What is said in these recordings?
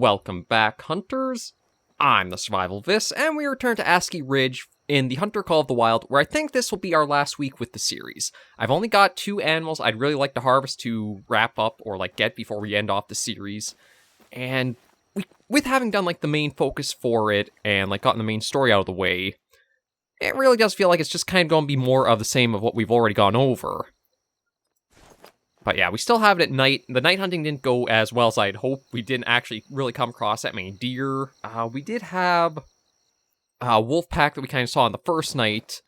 welcome back, hunters. I'm the Survivalist, and we return to Askiy Ridge in the Hunter Call of the Wild, where I think this will be our last week with the series. I've only got 2 animals I'd really like to harvest to wrap up or get before we end off the series. And with having done the main focus for it and gotten the main story out of the way, it really does feel like it's just kind of going to be more of the same of what we've already gone over. But yeah, we still have it at night. The night hunting didn't go as well as I'd hoped. We didn't actually really come across that many deer. We did have a wolf pack that we kind of saw on the first night,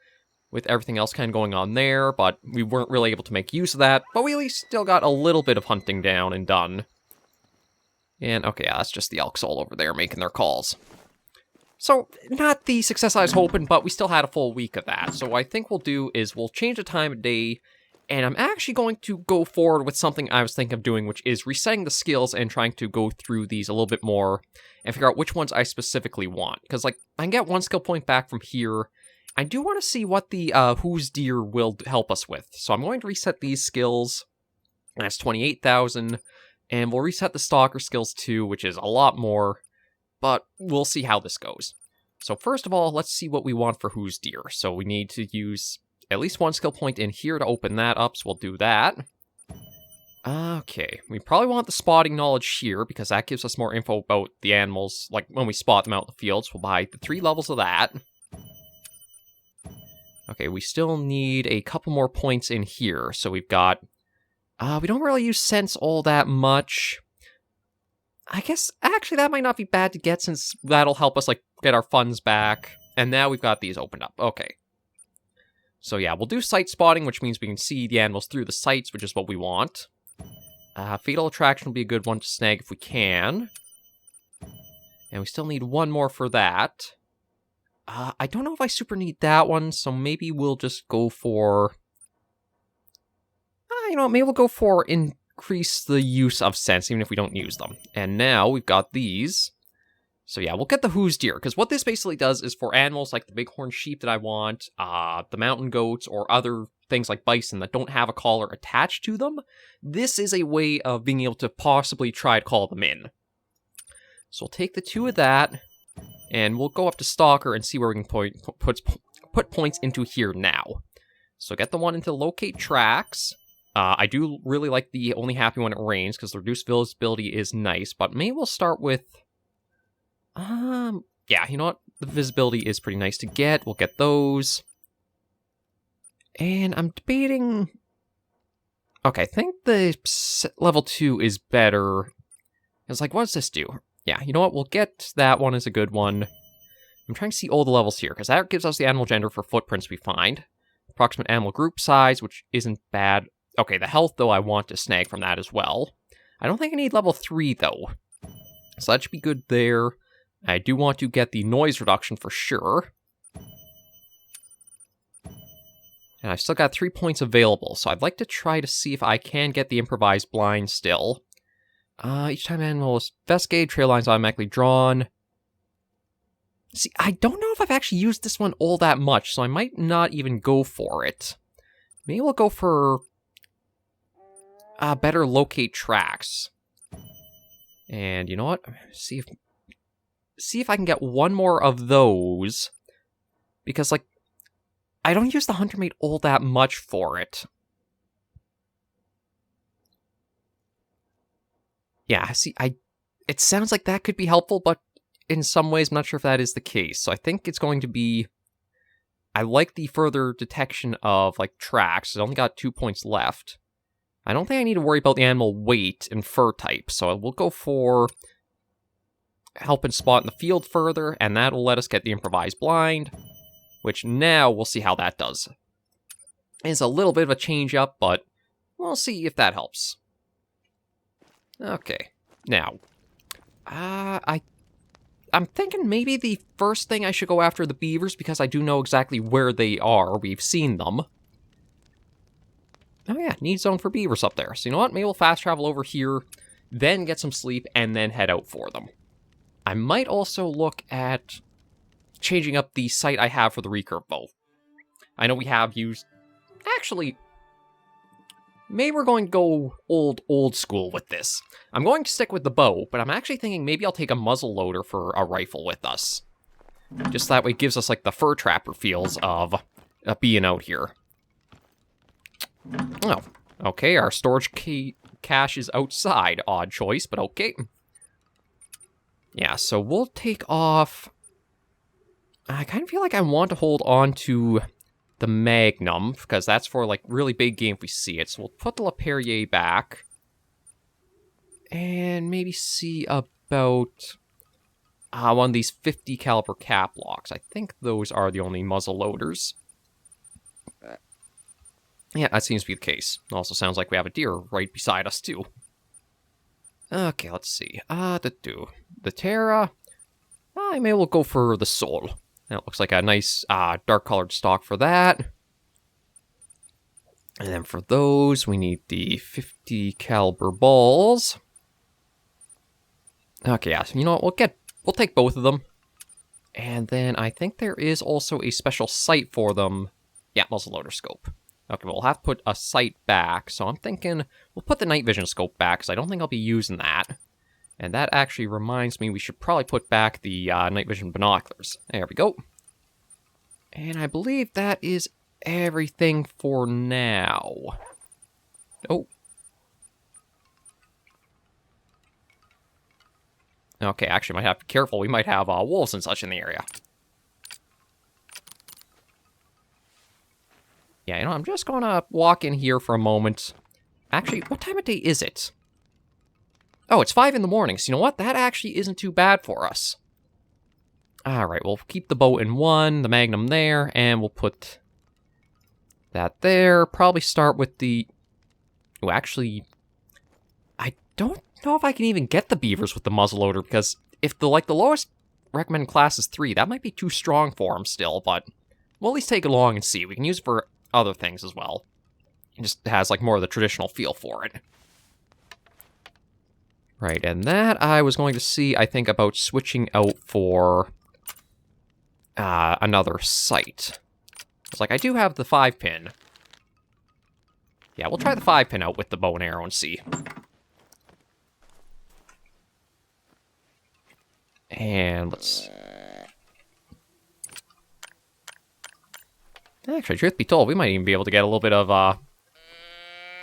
with everything else kind of going on there, but we weren't really able to make use of that. But we at least still got a little bit of hunting down and done. And okay, yeah, that's just the elks all over there making their calls. So, not the success I was hoping, but we still had a full week of that. So what I think we'll do is we'll change the time of day. And I'm actually going to go forward with something I was thinking of doing, which is resetting the skills and trying to go through these a little bit more and figure out which ones I specifically want. Because, I can get 1 skill point back from here. I do want to see what the whose deer will help us with. So I'm going to reset these skills. That's 28,000. And we'll reset the stalker skills too, which is a lot more. But we'll see how this goes. So first of all, let's see what we want for whose deer. So we need to use at least 1 skill point in here to open that up, so we'll do that. Okay, we probably want the spotting knowledge here, because that gives us more info about the animals, when we spot them out in the fields. We'll buy the 3 levels of that. Okay, we still need a couple more points in here, so we've got... we don't really use sense all that much. I guess, actually, that might not be bad to get, since that'll help us, get our funds back. And now we've got these opened up. Okay. So yeah, we'll do sight spotting, which means we can see the animals through the sights, which is what we want. Fatal attraction will be a good one to snag if we can. And we still need 1 more for that. I don't know if I super need that one, so maybe we'll just go for... maybe we'll go for increase the use of sense, even if we don't use them. And now we've got these. So yeah, we'll get the whose deer, because what this basically does is for animals like the bighorn sheep that I want, the mountain goats, or other things like bison that don't have a collar attached to them, this is a way of being able to possibly try to call them in. So we'll take the 2 of that, and we'll go up to Stalker and see where we can put points into here now. So get the one into locate tracks. I do really like the only happy when it rains, because the reduced visibility is nice, but maybe we'll start with... yeah, you know what? The visibility is pretty nice to get. We'll get those. And I'm debating... Okay, I think the level 2 is better. It's what does this do? Yeah, you know what? We'll get that one as a good one. I'm trying to see all the levels here, because that gives us the animal gender for footprints we find. Approximate animal group size, which isn't bad. Okay, the health, though, I want to snag from that as well. I don't think I need level 3, though. So that should be good there. I do want to get the noise reduction for sure. And I've still got 3 points available, so I'd like to try to see if I can get the improvised blind still. Each time animal is investigated, trail lines automatically drawn. See, I don't know if I've actually used this one all that much, so I might not even go for it. Maybe we'll go for better locate tracks. And you know what? See if I can get 1 more of those. Because, I don't use the Hunter Mate all that much for it. Yeah, see, it sounds like that could be helpful, but in some ways, I'm not sure if that is the case. So I think it's going to be... I like the further detection of, tracks. I've only got 2 points left. I don't think I need to worry about the animal weight and fur type, so we'll go for... helping spot in the field further, and that'll let us get the improvised blind, which now we'll see how that does. It's a little bit of a change up, but we'll see if that helps. Okay, now, I'm thinking maybe the first thing I should go after the beavers, because I do know exactly where they are. We've seen them. Oh yeah, need zone for beavers up there. So you know what? Maybe we'll fast travel over here, then get some sleep, and then head out for them. I might also look at changing up the sight I have for the recurve bow. I know we have used... Actually, maybe we're going to go old school with this. I'm going to stick with the bow, but I'm actually thinking maybe I'll take a muzzleloader for a rifle with us. Just that way it gives us, like, the fur trapper feels of being out here. Oh, okay, our storage cache is outside. Odd choice, but okay. Yeah, so we'll take off... I kind of feel like I want to hold on to the Magnum, because that's for, like, really big game if we see it. So we'll put the LePerrier back. And maybe see about one of these 50 caliber cap locks. I think those are the only muzzle loaders. Yeah, that seems to be the case. Also sounds like we have a deer right beside us, too. Okay, let's see. The Terra. Maybe we'll go for the Soul. That looks like a nice dark-colored stock for that. And then for those, we need the 50 caliber balls. Okay, yeah, so you know what? We'll take both of them. And then I think there is also a special sight for them. Yeah, muzzleloader scope. Okay, we'll have to put a sight back. So I'm thinking we'll put the night vision scope back, because I don't think I'll be using that. And that actually reminds me we should probably put back the night vision binoculars. There we go. And I believe that is everything for now. Oh. Okay, actually, might have to be careful. We might have wolves and such in the area. Yeah, you know, I'm just going to walk in here for a moment. Actually, what time of day is it? Oh, it's 5 in the morning, so you know what? That actually isn't too bad for us. Alright, we'll keep the bow in one, the Magnum there, and we'll put that there. Probably start with the... Oh, actually, I don't know if I can even get the beavers with the muzzleloader, because if the lowest recommended class is 3, that might be too strong for them still, but we'll at least take it along and see. We can use it for other things as well. It just has, like, more of the traditional feel for it. Right, and that I was going to see, I think, about switching out for another sight. It's like, I do have the 5-pin. Yeah, we'll try the 5-pin out with the bow and arrow and see. And let's... Actually, truth be told, we might even be able to get a little bit of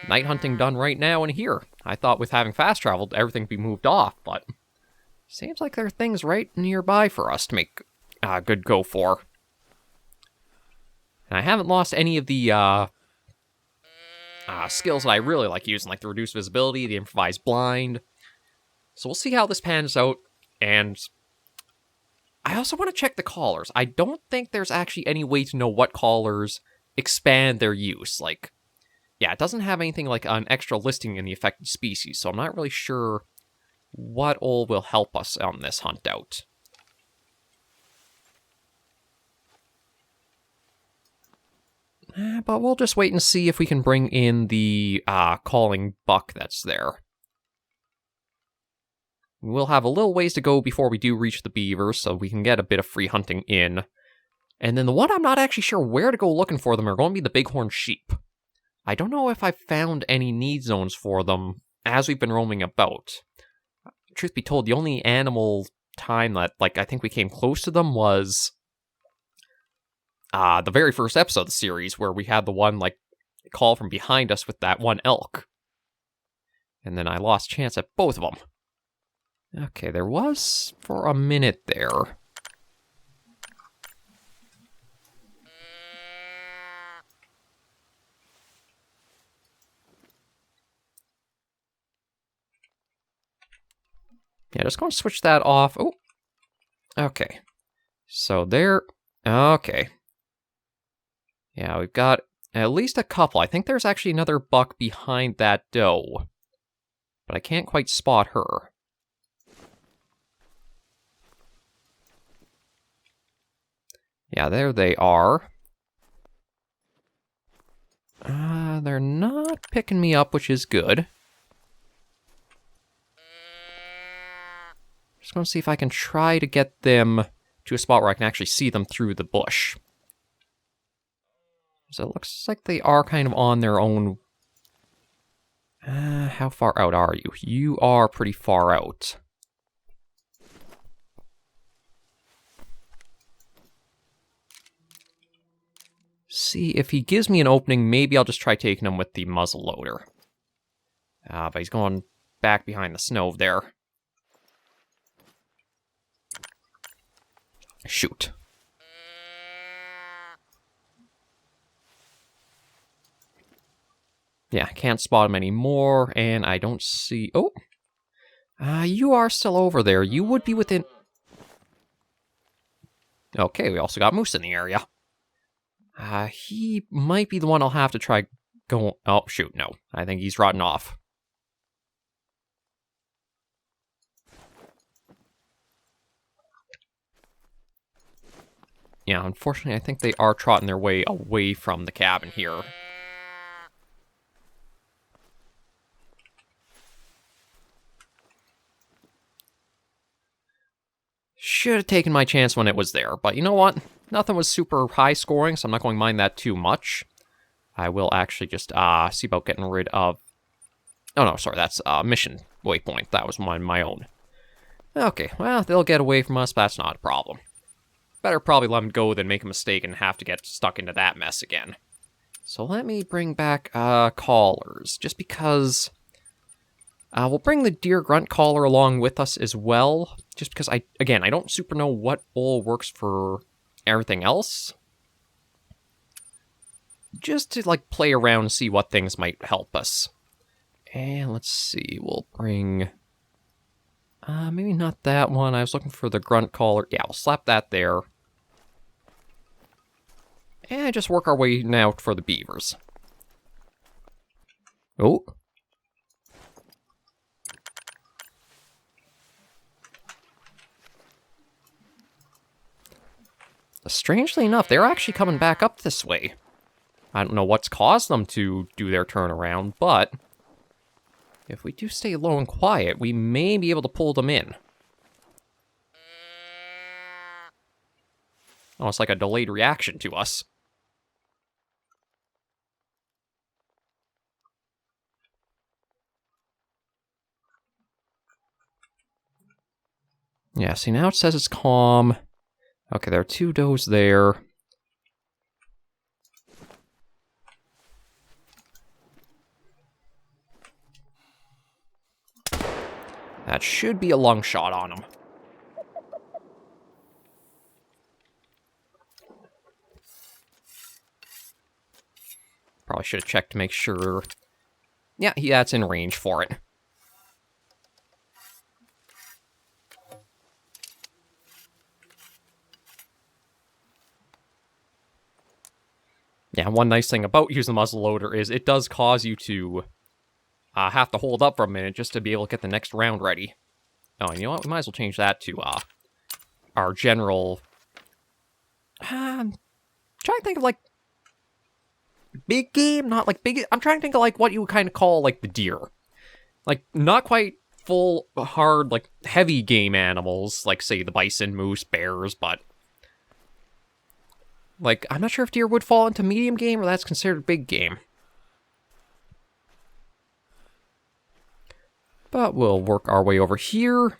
night hunting done right now in here. I thought with having fast travel, everything would be moved off, but seems like there are things right nearby for us to make a good go for. And I haven't lost any of the skills that I really like using, like the reduced visibility, the improvised blind. So we'll see how this pans out, and I also want to check the collars. I don't think there's actually any way to know what collars expand their use. Like, yeah, it doesn't have anything like an extra listing in the affected species, so I'm not really sure what all will help us on this hunt out. But we'll just wait and see if we can bring in the calling buck that's there. We'll have a little ways to go before we do reach the beavers, so we can get a bit of free hunting in. And then the one I'm not actually sure where to go looking for them are going to be the bighorn sheep. I don't know if I've found any need zones for them as we've been roaming about. Truth be told, the only animal time that, like, I think we came close to them was the very first episode of the series, where we had the one, like, call from behind us with that one elk. And then I lost chance at both of them. Okay, there was for a minute there. Yeah, just going to switch that off. Oh, okay. So there, okay. Yeah, we've got at least a couple. I think there's actually another buck behind that doe, but I can't quite spot her. Yeah, there they are. They're not picking me up, which is good. Just going to see if I can try to get them to a spot where I can actually see them through the bush. So it looks like they are kind of on their own How far out are you? You are pretty far out. See, if he gives me an opening, maybe I'll just try taking him with the muzzleloader. But he's going back behind the snow there. Shoot. Yeah, can't spot him anymore, and I don't see... Oh! You are still over there. You would be within... Okay, we also got moose in the area. He might be the one I'll have to try going... Oh, shoot, no. I think he's rotting off. Yeah, unfortunately, I think they are trotting their way away from the cabin here. Should have taken my chance when it was there, but you know what? Nothing was super high scoring, so I'm not going to mind that too much. I will actually just see about getting rid of... Oh no, sorry, that's mission waypoint. That was my own. Okay, well, they'll get away from us, but that's not a problem. Better probably let them go than make a mistake and have to get stuck into that mess again. So let me bring back callers, just because... we'll bring the deer grunt caller along with us as well, just because, I don't super know what all works for everything else. Just to, like, play around and see what things might help us. And let's see, we'll bring... maybe not that one. I was looking for the grunt caller. Yeah, we'll slap that there. And just work our way now for the beavers. Oh. Strangely enough, they're actually coming back up this way. I don't know what's caused them to do their turnaround, but if we do stay low and quiet, we may be able to pull them in. Oh, it's like a delayed reaction to us. Yeah, see, now it says it's calm. Okay, there are 2 does there. That should be a lung shot on him. Probably should have checked to make sure. Yeah, that's in range for it. Yeah, one nice thing about using the muzzleloader is it does cause you to have to hold up for a minute just to be able to get the next round ready. Oh, and you know what? We might as well change that to our general... trying to think of, like, big game, not like big... I'm trying to think of, like, what you would kind of call, like, the deer. Like, not quite full, hard, like, heavy game animals, like, say, the bison, moose, bears, but... Like, I'm not sure if deer would fall into medium game or that's considered big game. But we'll work our way over here.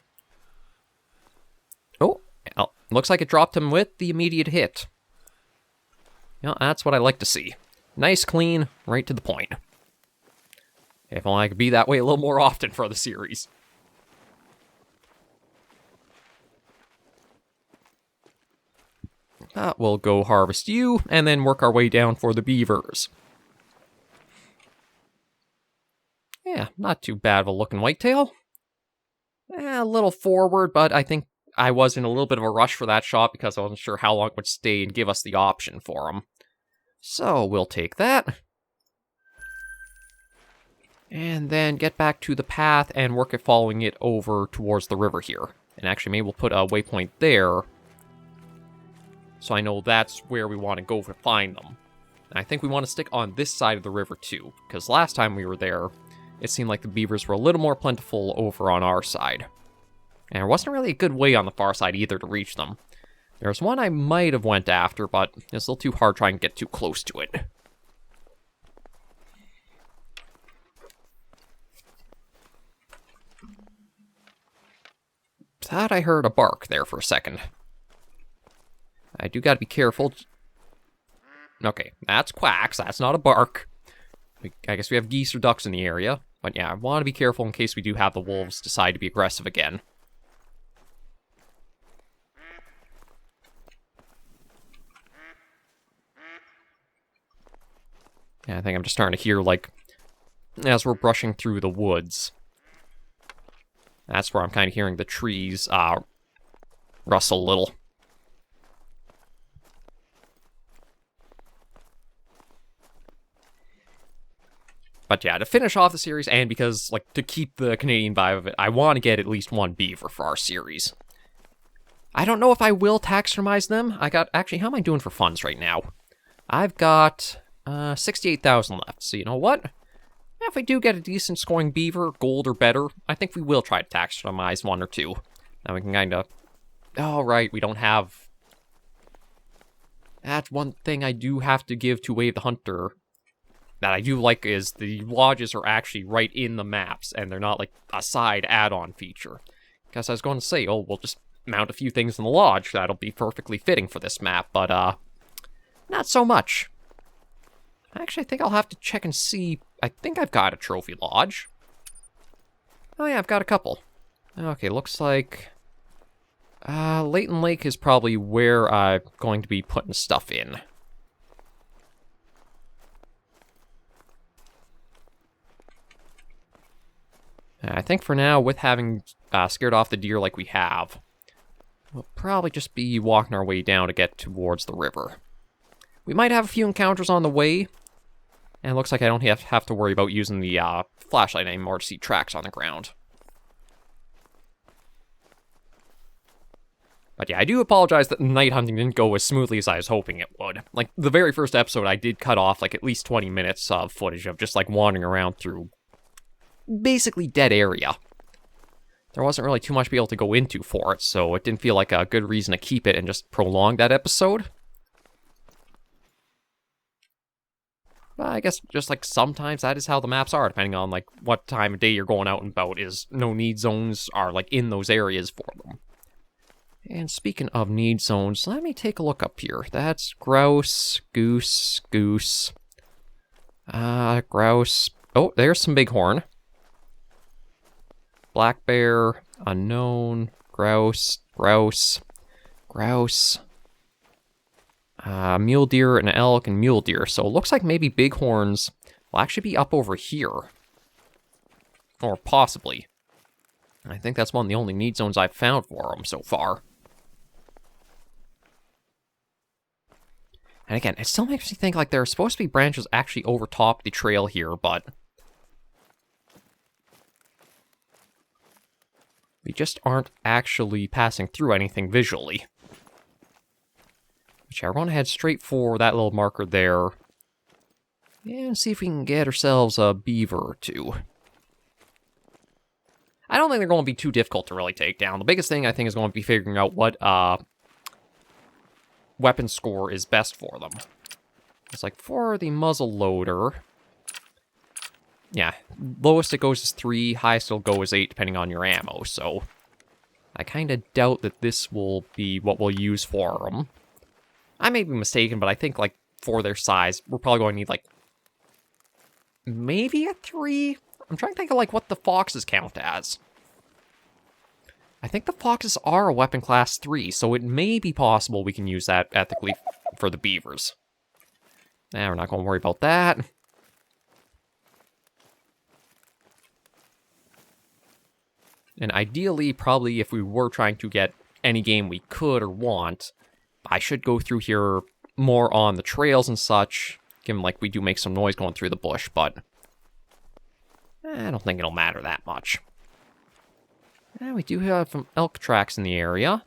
Oh, well, looks like it dropped him with the immediate hit. Yeah, that's what I like to see. Nice, clean, right to the point. If only I could be that way a little more often for the series. We'll go harvest you, and then work our way down for the beavers. Yeah, not too bad of a looking whitetail. A little forward, but I think I was in a little bit of a rush for that shot because I wasn't sure how long it would stay and give us the option for him. So we'll take that. And then get back to the path and work at following it over towards the river here. And actually, maybe we'll put a waypoint there. So I know that's where we want to go to find them. And I think we want to stick on this side of the river too, because last time we were there, it seemed like the beavers were a little more plentiful over on our side. And there wasn't really a good way on the far side either to reach them. There's one I might have went after, but it's a little too hard trying to get too close to it. thought I heard a bark there for a second. I do gotta be careful. Okay, that's quacks. That's not a bark. I guess we have geese or ducks in the area. But yeah, I want to be careful in case we do have the wolves decide to be aggressive again. Yeah, I think I'm just starting to hear, like, as we're brushing through the woods. That's where I'm kind of hearing the trees rustle a little. But yeah, to finish off the series, and because, like, to keep the Canadian vibe of it, I want to get at least one beaver for our series. I don't know if I will taxidermize them. Actually, how am I doing for funds right now? I've got 68,000 left, so you know what? If we do get a decent scoring beaver, gold or better, I think we will try to taxidermize one or two. Now we can kind of... Oh, right, we don't have... That's one thing I do have to give to Wave the Hunter that I do like is the lodges are actually right in the maps, and they're not like a side add-on feature. Because I was going to say, oh, we'll just mount a few things in the lodge that'll be perfectly fitting for this map, but not so much. Actually, I think I'll have to check and see. I think I've got a trophy lodge. Oh yeah, I've got a couple. Okay, looks like Leighton Lake is probably where I'm going to be putting stuff in. I think for now, with having scared off the deer like we have, we'll probably just be walking our way down to get towards the river. We might have a few encounters on the way, and it looks like I don't have to worry about using the flashlight anymore to see tracks on the ground. But yeah, I do apologize that night hunting didn't go as smoothly as I was hoping it would. Like, the very first episode, I did cut off, like, at least 20 minutes of footage of just, like, wandering around through basically dead area. There wasn't really too much to be able to go into for it, so it didn't feel like a good reason to keep it and just prolong that episode. But I guess just like sometimes that is how the maps are, depending on like what time of day you're going out and about, is no need zones are like in those areas for them. And speaking of need zones, let me take a look up here. That's grouse, goose, grouse. Oh, there's some bighorn. Black bear, unknown, grouse. Mule deer, and elk, and mule deer. So it looks like maybe bighorns will actually be up over here. Or possibly. I think that's one of the only need zones I've found for them so far. And again, it still makes me think like there are supposed to be branches actually overtop the trail here, but we just aren't actually passing through anything visually. Which, yeah, we're going to head straight for that little marker there. And see if we can get ourselves a beaver or two. I don't think they're going to be too difficult to really take down. The biggest thing I think is going to be figuring out what weapon score is best for them. It's like for the muzzleloader, yeah, lowest it goes is 3, highest it'll go is 8, depending on your ammo, so I kind of doubt that this will be what we'll use for them. I may be mistaken, but I think, like, for their size, we're probably going to need, like, maybe a 3? I'm trying to think of, like, what the foxes count as. I think the foxes are a weapon class 3, so it may be possible we can use that ethically for the beavers. Nah, we're not going to worry about that. And ideally, probably if we were trying to get any game we could or want, I should go through here more on the trails and such, given like we do make some noise going through the bush, but I don't think it'll matter that much. And we do have some elk tracks in the area.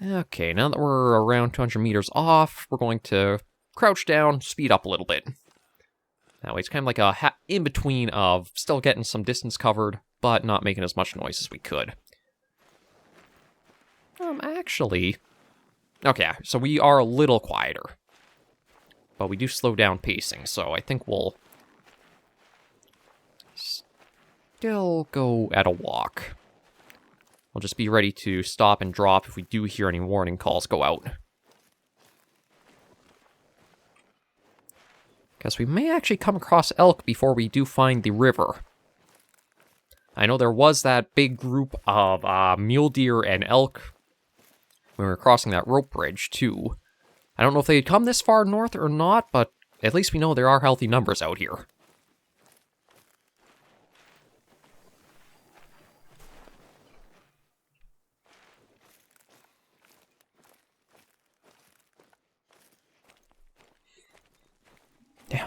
Okay, now that we're around 200 meters off, we're going to crouch down, speed up a little bit. That way it's kind of like a in-between of still getting some distance covered, but not making as much noise as we could. Actually... Okay, so we are a little quieter. But we do slow down pacing, so I think we'll still go at a walk. We'll just be ready to stop and drop if we do hear any warning calls go out. Because we may actually come across elk before we do find the river. I know there was that big group of mule deer and elk when we were crossing that rope bridge, too. I don't know if they had come this far north or not, but at least we know there are healthy numbers out here.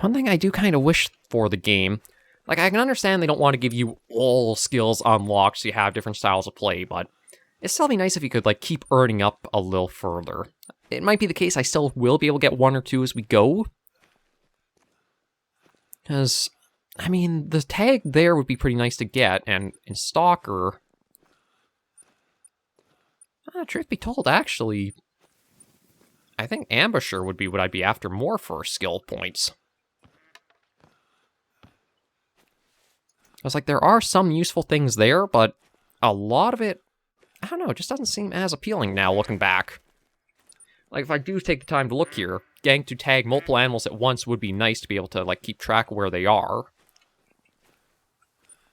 One thing I do kind of wish for the game, like, I can understand they don't want to give you all skills unlocked so you have different styles of play, but it'd still be nice if you could, like, keep earning up a little further. It might be the case I still will be able to get 1 or 2 as we go. Because, I mean, the tag there would be pretty nice to get, and in Stalker... truth be told, actually, I think Ambusher would be what I'd be after more for skill points. I was like, there are some useful things there, but a lot of it, I don't know, it just doesn't seem as appealing now looking back. Like, if I do take the time to look here, getting to tag multiple animals at once would be nice to be able to, like, keep track of where they are.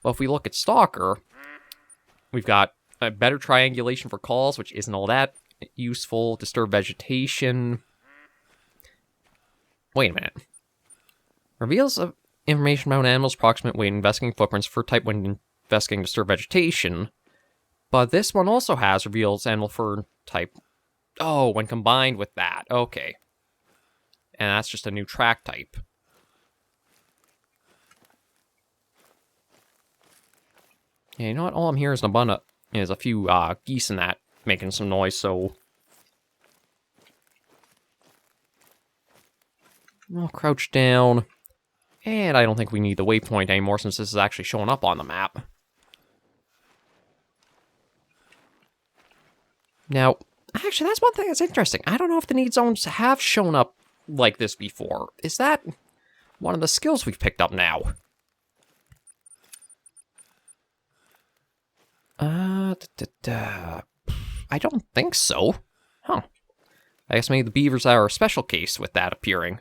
Well, if we look at Stalker, we've got a better triangulation for calls, which isn't all that useful. Disturb vegetation. Wait a minute. Reveals information about animals' approximate weight, investigating footprints for type when investigating disturbed vegetation. But this one also has reveals animal fur type. Oh, when combined with that. Okay. And that's just a new track type. Yeah, you know what? All I'm hearing is a few geese in that making some noise, so... I'll crouch down. And I don't think we need the waypoint anymore since this is actually showing up on the map. Now, actually, that's one thing that's interesting. I don't know if the need zones have shown up like this before. Is that one of the skills we've picked up now? I don't think so. Huh. I guess maybe the beavers are a special case with that appearing.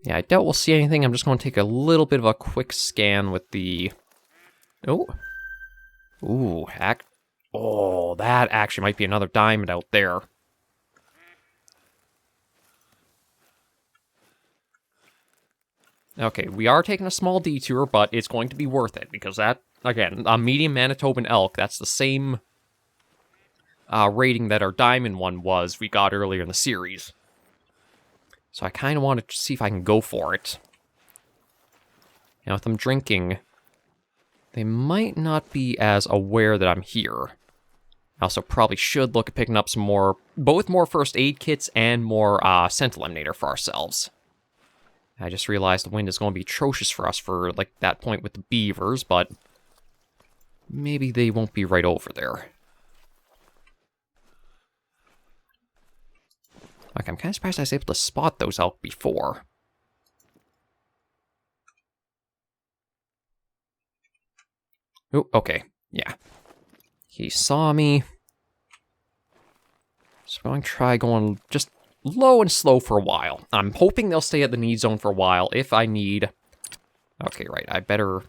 Yeah, I doubt we'll see anything. I'm just going to take a little bit of a quick scan with the... Oh. Ooh, oh, that actually might be another diamond out there. Okay, we are taking a small detour, but it's going to be worth it, because that, again, a medium Manitoban elk, that's the same rating that our diamond one was we got earlier in the series. So I kind of want to see if I can go for it. Now, with them drinking, they might not be as aware that I'm here. I also probably should look at picking up some more, both more first aid kits and more scent eliminator for ourselves. I just realized the wind is going to be atrocious for us for, like, that point with the beavers, but maybe they won't be right over there. Like, I'm kind of surprised I was able to spot those elk before. Oh, okay. Yeah. He saw me. So I'm going to try going just low and slow for a while. I'm hoping they'll stay at the need zone for a while if I need... Okay, right. I better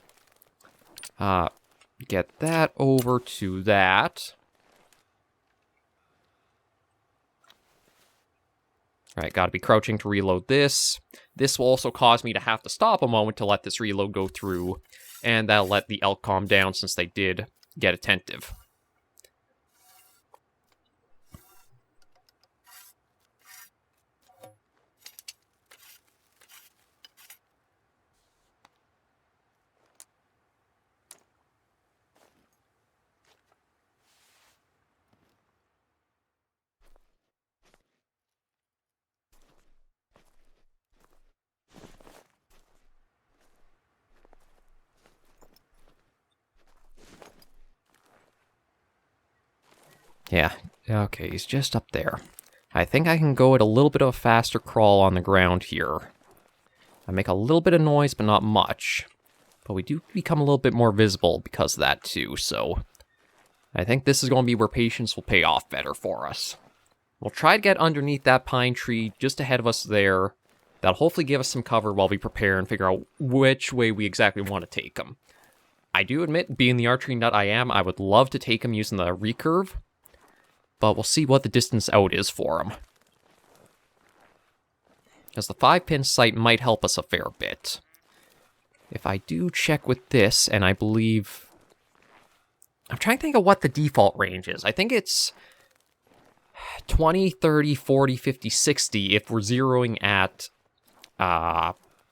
get that over to that. Alright, gotta be crouching to reload this. This will also cause me to have to stop a moment to let this reload go through, and that'll let the elk calm down since they did get attentive. Yeah, okay, he's just up there. I think I can go at a little bit of a faster crawl on the ground here. I make a little bit of noise, but not much. But we do become a little bit more visible because of that too, so I think this is going to be where patience will pay off better for us. We'll try to get underneath that pine tree just ahead of us there. That'll hopefully give us some cover while we prepare and figure out which way we exactly want to take them. I do admit, being the archery nut I am, I would love to take him using the recurve, but we'll see what the distance out is for him. Because the 5-pin sight might help us a fair bit. If I do check with this, and I believe... I'm trying to think of what the default range is. I think it's 20, 30, 40, 50, 60 if we're zeroing at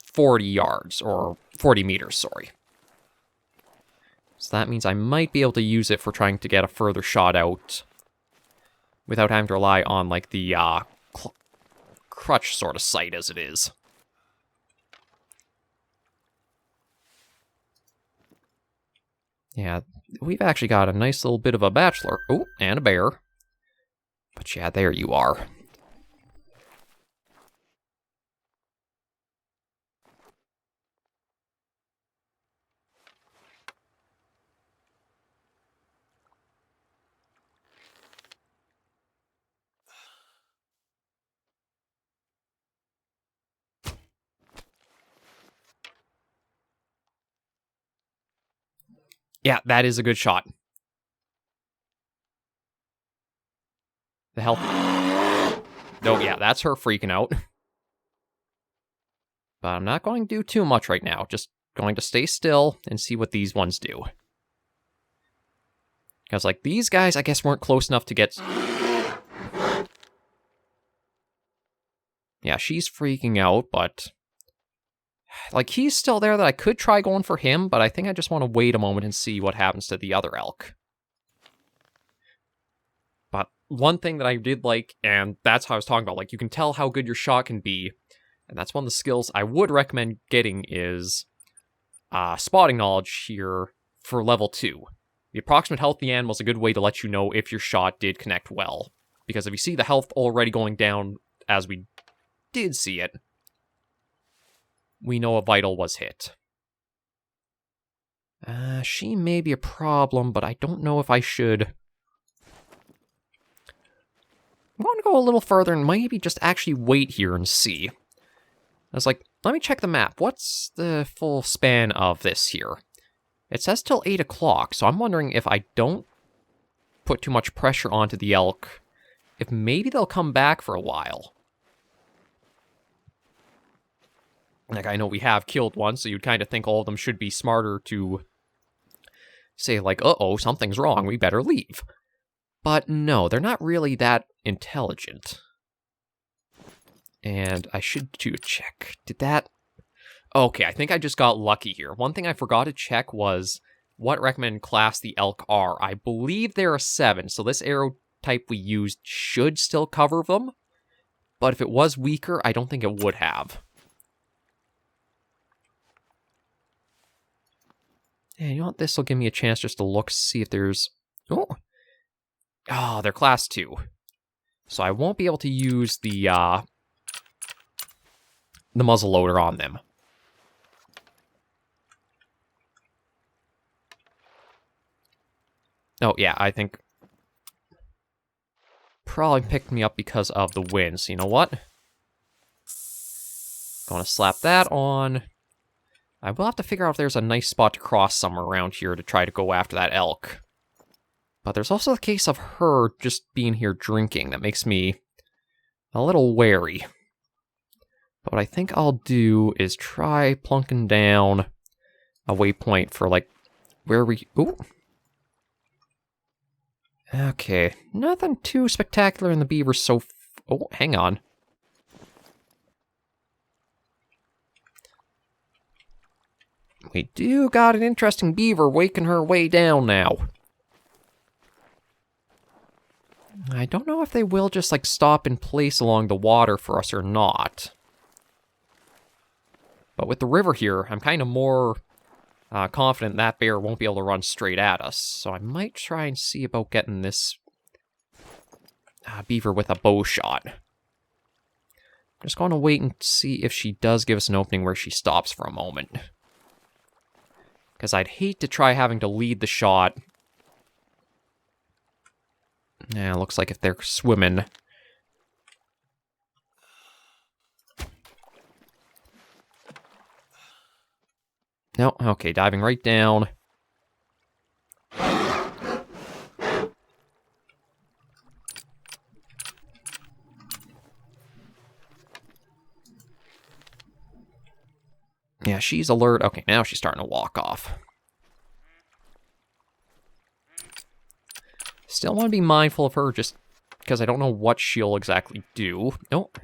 40 yards, or 40 meters, sorry. So that means I might be able to use it for trying to get a further shot out without having to rely on, like, the crutch sort of sight as it is. Yeah, we've actually got a nice little bit of a bachelor. Oh, and a bear. But yeah, there you are. Yeah, that is a good shot. The health... Oh, yeah, that's her freaking out. But I'm not going to do too much right now. Just going to stay still and see what these ones do. Because, like, these guys, I guess, weren't close enough to get... Yeah, she's freaking out, but... Like, he's still there that I could try going for him, but I think I just want to wait a moment and see what happens to the other elk. But one thing that I did like, and that's how I was talking about, like, you can tell how good your shot can be, and that's one of the skills I would recommend getting is spotting knowledge here for level 2. The approximate health of the animal is a good way to let you know if your shot did connect well. Because if you see the health already going down, as we did see it, we know a vital was hit. She may be a problem, but I don't know if I should... I'm going to go a little further and maybe just actually wait here and see. I was like, let me check the map. What's the full span of this here? It says till 8 o'clock, so I'm wondering if I don't put too much pressure onto the elk, if maybe they'll come back for a while. Like, I know we have killed one, so you'd kind of think all of them should be smarter to say, like, uh-oh, something's wrong, we better leave. But no, they're not really that intelligent. And I should do a check. Did that... Okay, I think I just got lucky here. One thing I forgot to check was what recommended class the elk are. I believe they're a 7, so this arrow type we used should still cover them. But if it was weaker, I don't think it would have. Yeah, you know what? This will give me a chance just to look, see if there's... Oh, they're class 2. So I won't be able to use the muzzleloader on them. Oh, yeah, I think... Probably picked me up because of the wind. So you know what? Gonna slap that on... I will have to figure out if there's a nice spot to cross somewhere around here to try to go after that elk. But there's also the case of her just being here drinking that makes me a little wary. But what I think I'll do is try plunking down a waypoint for, like, where we... Ooh! Okay, nothing too spectacular in the beaver so... Oh, hang on. We do got an interesting beaver waking her way down now. I don't know if they will just, like, stop in place along the water for us or not. But with the river here, I'm kind of more confident that bear won't be able to run straight at us. So I might try and see about getting this beaver with a bow shot. I'm just going to wait and see if she does give us an opening where she stops for a moment. Because I'd hate to try having to lead the shot. Yeah, looks like if they're swimming. No, okay, diving right down. Yeah, she's alert. Okay, now she's starting to walk off. Still want to be mindful of her just because I don't know what she'll exactly do. Nope.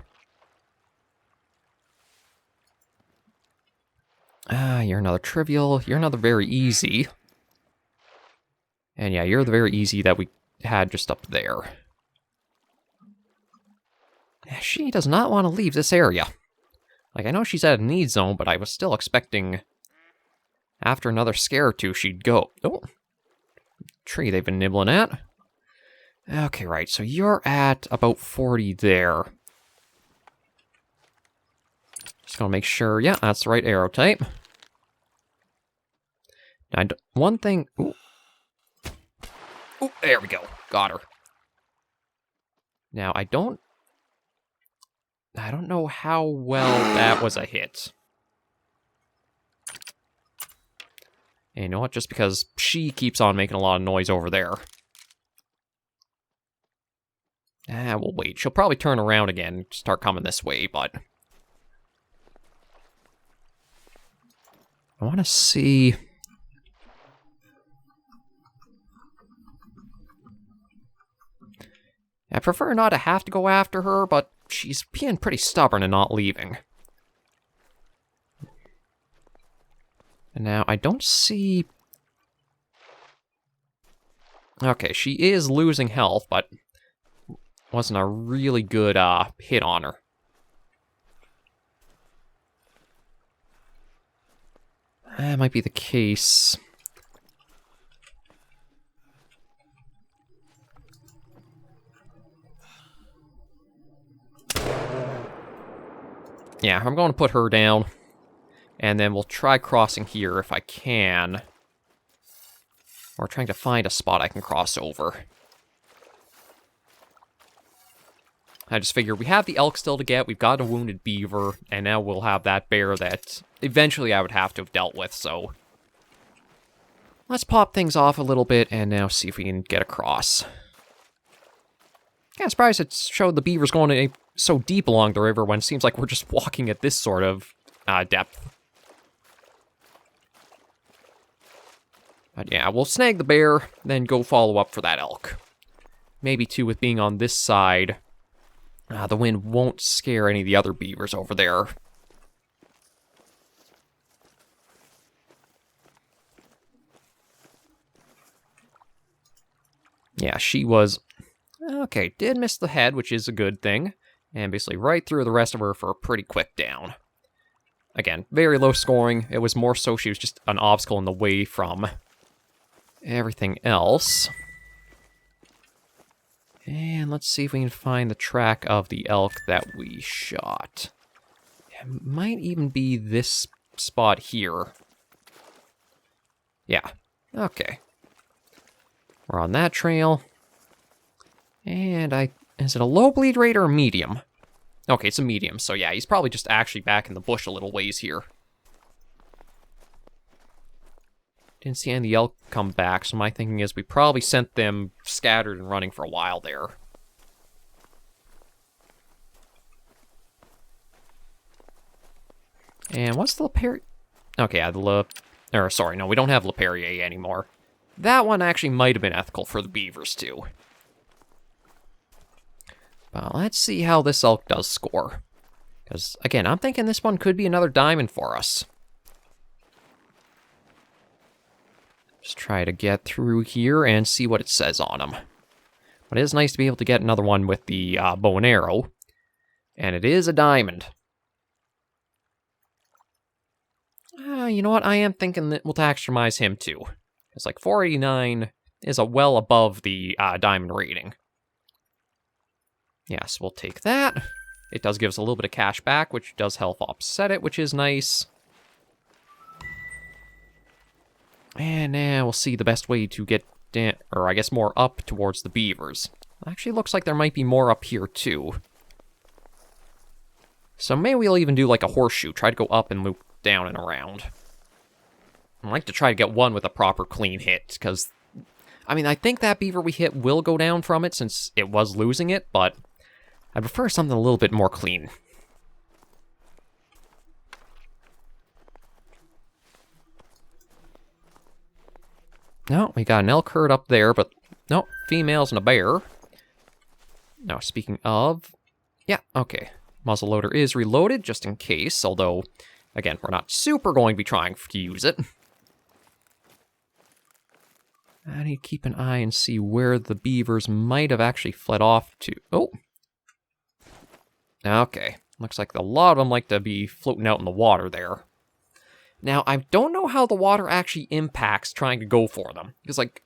You're another trivial. You're another very easy. And yeah, you're the very easy that we had just up there. She does not want to leave this area. Like, I know she's at a need zone, but I was still expecting after another scare or two, she'd go. Oh, tree they've been nibbling at. Okay, right, so you're at about 40 there. Just gonna make sure, yeah, that's the right arrow type. Now, one thing, ooh, there we go, got her. Now, I don't know how well that was a hit. And you know what, just because she keeps on making a lot of noise over there. We'll wait. She'll probably turn around again and start coming this way, but I want to see. I prefer not to have to go after her, but she's being pretty stubborn and not leaving. And now I don't see. Okay, she is losing health, but wasn't a really good hit on her. That might be the case. Yeah, I'm going to put her down. And then we'll try crossing here if I can. Or trying to find a spot I can cross over. I just figure we have the elk still to get, we've got a wounded beaver, and now we'll have that bear that eventually I would have to have dealt with, so let's pop things off a little bit and now see if we can get across. Yeah, I'm surprised it showed the beavers going so deep along the river when it seems like we're just walking at this sort of depth. But yeah, we'll snag the bear, then go follow up for that elk. Maybe too, with being on this side, the wind won't scare any of the other beavers over there. Yeah, she was... Okay, did miss the head, which is a good thing. And basically right through the rest of her for a pretty quick down. Again, very low scoring. It was more so she was just an obstacle in the way from everything else. And let's see if we can find the track of the elk that we shot. It might even be this spot here. Yeah, okay. We're on that trail. And is it a low bleed rate or a medium? Okay, it's a medium, so yeah, he's probably just actually back in the bush a little ways here. Didn't see any of the elk come back, so my thinking is we probably sent them scattered and running for a while there. And what's the Leperrier? Okay, yeah, sorry, no, we don't have Leperrier anymore. That one actually might have been ethical for the beavers, too. But let's see how this elk does score. Because, again, I'm thinking this one could be another diamond for us. Just try to get through here and see what it says on them. But it is nice to be able to get another one with the bow and arrow. And it is a diamond. You know what? I am thinking that we'll taxonomize him too. It's like 489 is a well above the diamond rating. Yes, we'll take that. It does give us a little bit of cash back, which does help offset it, which is nice. And now we'll see the best way to get down, or I guess more up towards the beavers. Actually, looks like there might be more up here too. So maybe we'll even do like a horseshoe, try to go up and loop down and around. I'd like to try to get one with a proper clean hit, because, I mean, I think that beaver we hit will go down from it since it was losing it, but I prefer something a little bit more clean. No, we got an elk herd up there, but no, females and a bear. Now, speaking of, yeah, okay. Muzzleloader is reloaded, just in case, although, again, we're not super going to be trying to use it. I need to keep an eye and see where the beavers might have actually fled off to. Oh! Okay. Looks like a lot of them like to be floating out in the water there. Now, I don't know how the water actually impacts trying to go for them. Because, like,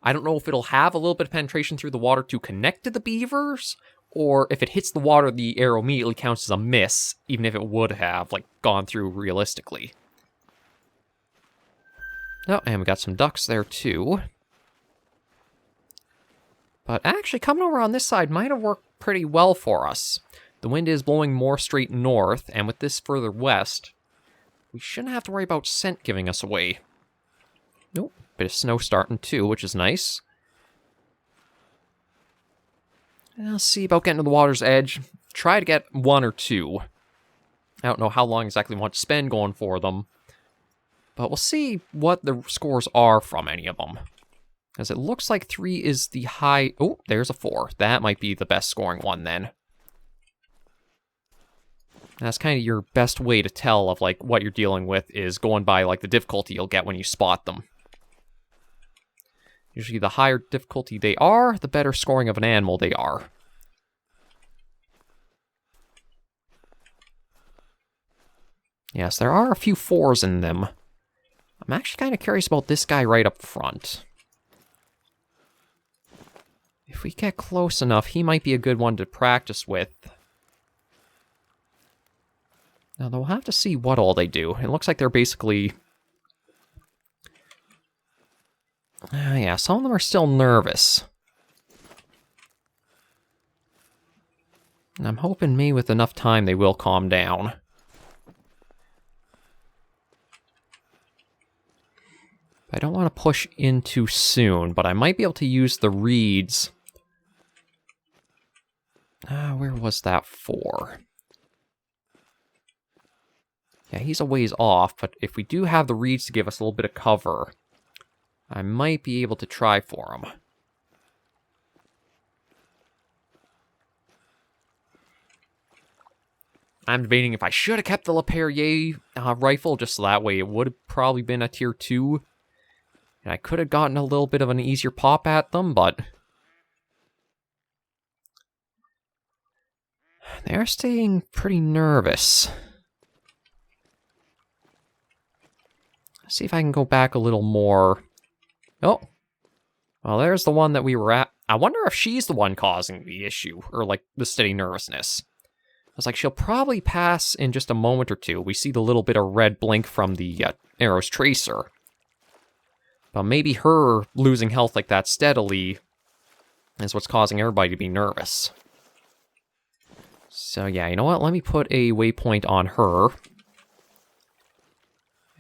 I don't know if it'll have a little bit of penetration through the water to connect to the beavers, or if it hits the water, the arrow immediately counts as a miss, even if it would have, like, gone through realistically. Oh, and we got some ducks there, too. But actually, coming over on this side might have worked pretty well for us. The wind is blowing more straight north, and with this further west, we shouldn't have to worry about scent giving us away. Nope, bit of snow starting, too, which is nice. And I'll see about getting to the water's edge. Try to get one or two. I don't know how long exactly we want to spend going for them. But we'll see what the scores are from any of them. As it looks like 3 is the high... Oh, there's a 4. That might be the best scoring one then. That's kind of your best way to tell of like what you're dealing with is going by like the difficulty you'll get when you spot them. Usually the higher difficulty they are, the better scoring of an animal they are. Yes, there are a few 4s in them. I'm actually kind of curious about this guy right up front. If we get close enough, he might be a good one to practice with. Now, we'll have to see what all they do. It looks like they're basically... yeah, some of them are still nervous. And I'm hoping maybe with enough time they will calm down. I don't want to push in too soon, but I might be able to use the reeds. Where was that for? Yeah, he's a ways off, but if we do have the reeds to give us a little bit of cover, I might be able to try for him. I'm debating if I should have kept the LePerrier rifle, just so that way it would have probably been a tier 2. And I could have gotten a little bit of an easier pop at them, but... they're staying pretty nervous. Let's see if I can go back a little more. Oh. Well, there's the one that we were at. I wonder if she's the one causing the issue, or like the steady nervousness. I was like, she'll probably pass in just a moment or two. We see the little bit of red blink from the arrow's tracer. But maybe her losing health like that steadily is what's causing everybody to be nervous. So yeah, you know what? Let me put a waypoint on her.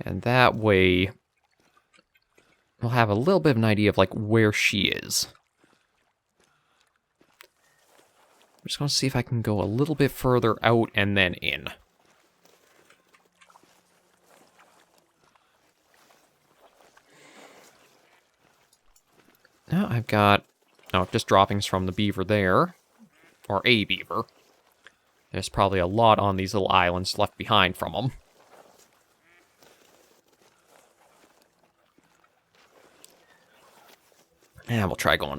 And that way, we'll have a little bit of an idea of like where she is. I'm just going to see if I can go a little bit further out and then in. Now I've got, just droppings from the beaver there. Or a beaver. There's probably a lot on these little islands left behind from them. And we'll try going...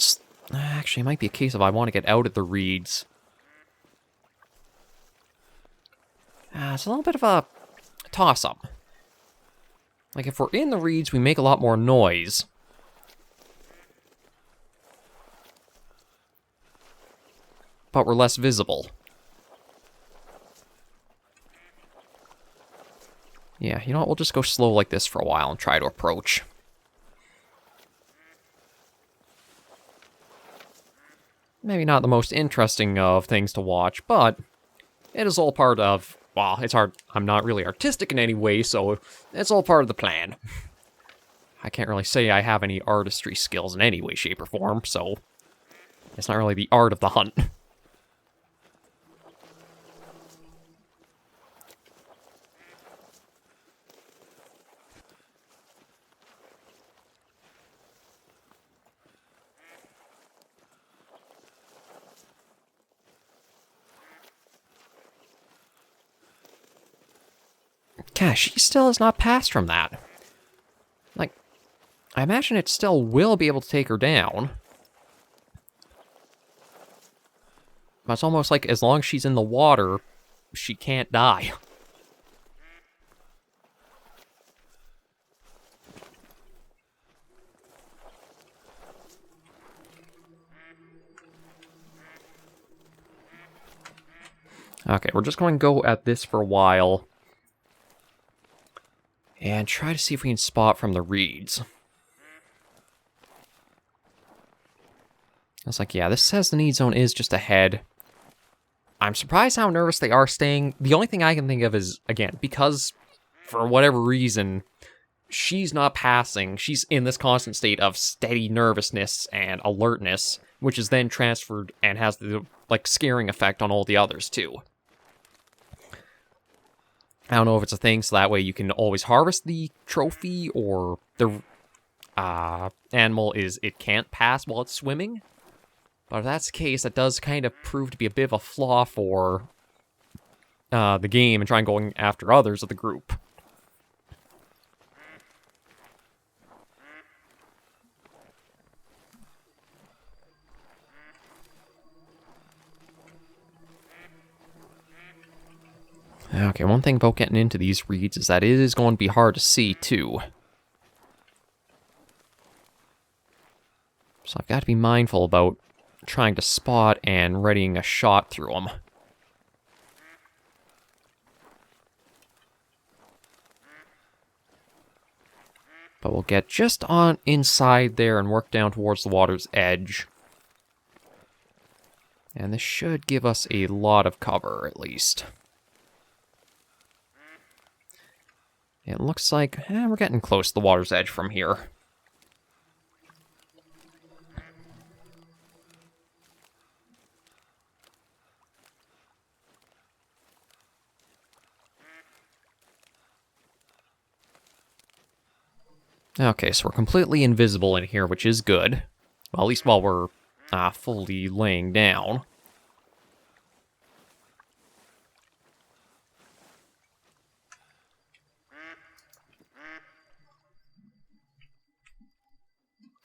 actually, it might be a case of I want to get out of the reeds. It's a little bit of a toss-up. Like, if we're in the reeds, we make a lot more noise. But we're less visible. Yeah, you know what? We'll just go slow like this for a while and try to approach. Maybe not the most interesting of things to watch, but it is all part of... Well, it's hard. I'm not really artistic in any way, so it's all part of the plan. I can't really say I have any artistry skills in any way, shape, or form, so it's not really the art of the hunt. Gosh, she still has not passed from that. Like, I imagine it still will be able to take her down. But it's almost like as long as she's in the water, she can't die. Okay, we're just going to go at this for a while. And try to see if we can spot from the reeds. It's like, yeah, this says the need zone is just ahead. I'm surprised how nervous they are staying. The only thing I can think of is, again, because for whatever reason, she's not passing. She's in this constant state of steady nervousness and alertness, which is then transferred and has the, like, scaring effect on all the others, too. I don't know if it's a thing, so that way you can always harvest the trophy, or the animal is it can't pass while it's swimming. But if that's the case, that does kind of prove to be a bit of a flaw for the game and trying going after others of the group. Okay, one thing about getting into these reeds is that it is going to be hard to see, too. So I've got to be mindful about trying to spot and readying a shot through them. But we'll get just on inside there and work down towards the water's edge. And this should give us a lot of cover, at least. It looks like we're getting close to the water's edge from here. Okay, so we're completely invisible in here, which is good. Well, at least while we're fully laying down.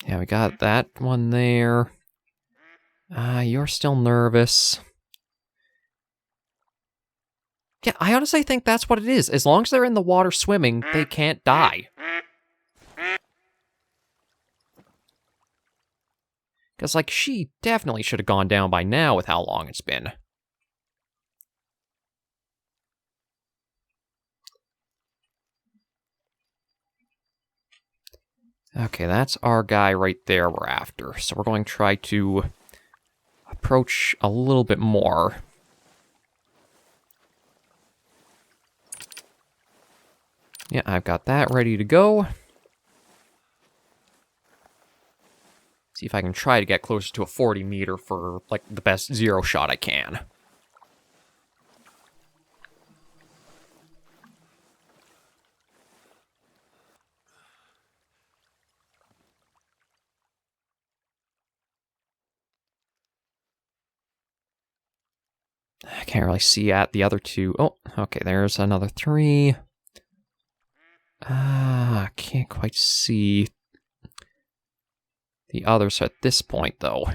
Yeah, we got that one there. You're still nervous. Yeah, I honestly think that's what it is. As long as they're in the water swimming, they can't die. Because, like, she definitely should have gone down by now with how long it's been. Okay, that's our guy right there we're after. So we're going to try to approach a little bit more. Yeah, I've got that ready to go. See if I can try to get closer to a 40 meter for, like, the best zero shot I can. I can't really see at the other two. Oh, okay, there's another 3. I can't quite see the others at this point, though.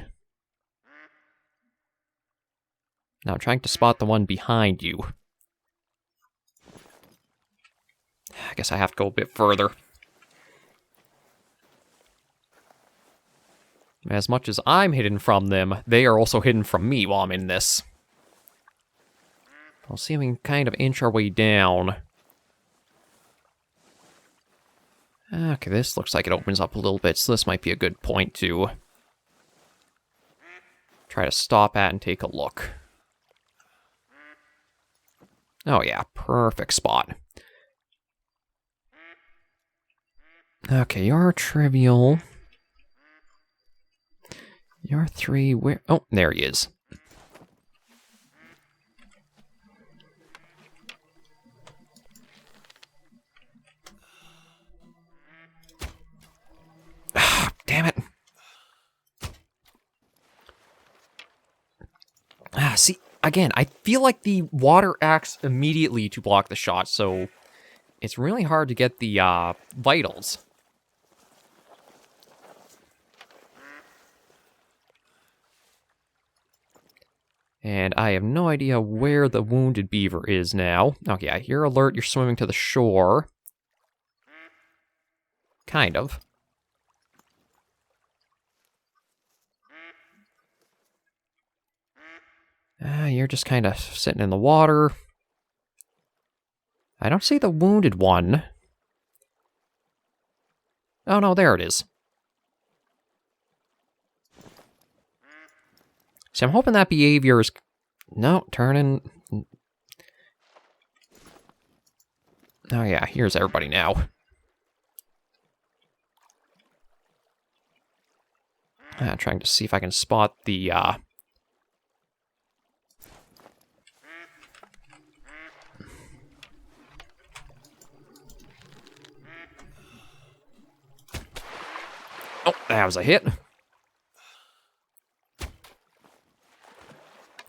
Now I'm trying to spot the one behind you. I guess I have to go a bit further. As much as I'm hidden from them, they are also hidden from me while I'm in this. We'll see if we can kind of inch our way down. Okay, this looks like it opens up a little bit, so this might be a good point to try to stop at and take a look. Oh yeah, perfect spot. Okay, you're trivial. You're 3, where? Oh, there he is. Damn it. See, again, I feel like the water acts immediately to block the shot, so it's really hard to get the vitals. And I have no idea where the wounded beaver is now. Okay, I hear alert, you're swimming to the shore. Kind of. You're just kind of sitting in the water. I don't see the wounded one. Oh no, there it is. See, I'm hoping that behavior is... No, turning... Oh yeah, here's everybody now. Trying to see if I can spot the... Oh, that was a hit.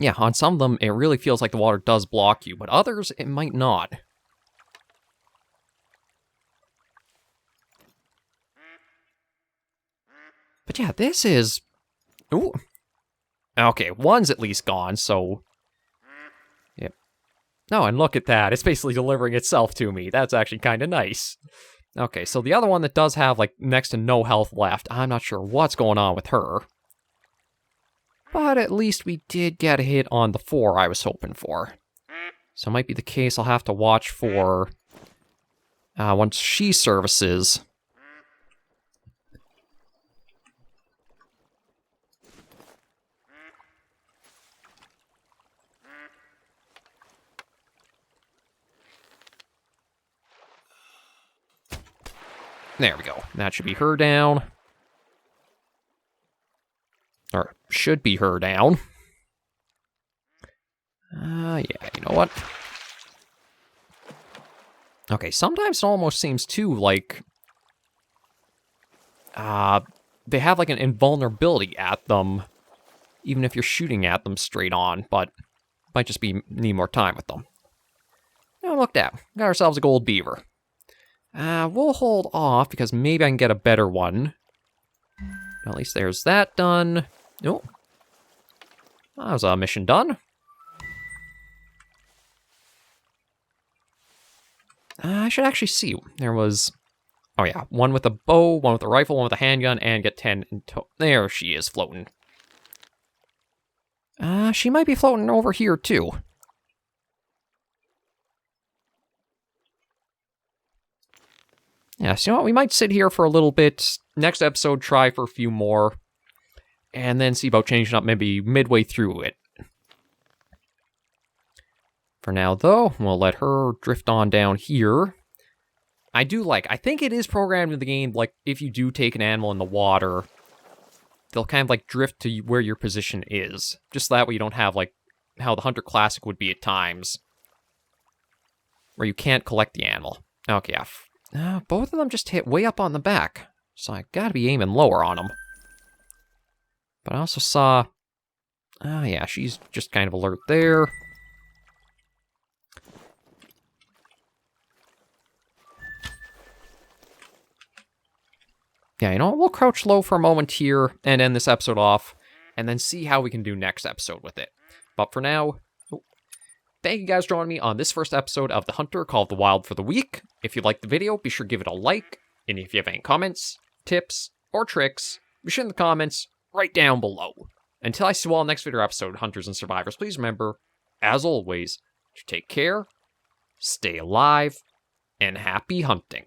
Yeah, on some of them, it really feels like the water does block you, but others, it might not. But yeah, this is... Ooh. Okay, one's at least gone, so... Yep. No, and look at that. It's basically delivering itself to me. That's actually kind of nice. Okay, so the other one that does have, like, next to no health left, I'm not sure what's going on with her. But at least we did get a hit on the 4 I was hoping for. So it might be the case I'll have to watch for... once she services... There we go. That should be her down. Or should be her down. Yeah, you know what? Okay, sometimes it almost seems too like... they have like an invulnerability at them, even if you're shooting at them straight on, but might just be need more time with them. Oh, look at that. Got ourselves a gold beaver. We'll hold off, because maybe I can get a better one. At least there's that done. Oh. That was a mission done. I should actually see. There was... Oh yeah, one with a bow, one with a rifle, one with a handgun, and get 10 in total. There she is, floating. She might be floating over here, too. Yeah, so you know what? We might sit here for a little bit. Next episode, try for a few more. And then see about changing up maybe midway through it. For now, though, we'll let her drift on down here. I think it is programmed in the game, like, if you do take an animal in the water, they'll kind of, like, drift to where your position is. Just that way you don't have, like, how the Hunter Classic would be at times. Where you can't collect the animal. Okay, yeah. Both of them just hit way up on the back, so I gotta be aiming lower on them. But I also saw... Oh, yeah, she's just kind of alert there. Yeah, you know what? We'll crouch low for a moment here and end this episode off, and then see how we can do next episode with it. But for now... Thank you guys for joining me on this first episode of The Hunter Called the Wild for the week. If you liked the video, be sure to give it a like. And if you have any comments, tips, or tricks, be sure in the comments right down below. Until I see you all next video episode, Hunters and Survivors, please remember, as always, to take care, stay alive, and happy hunting.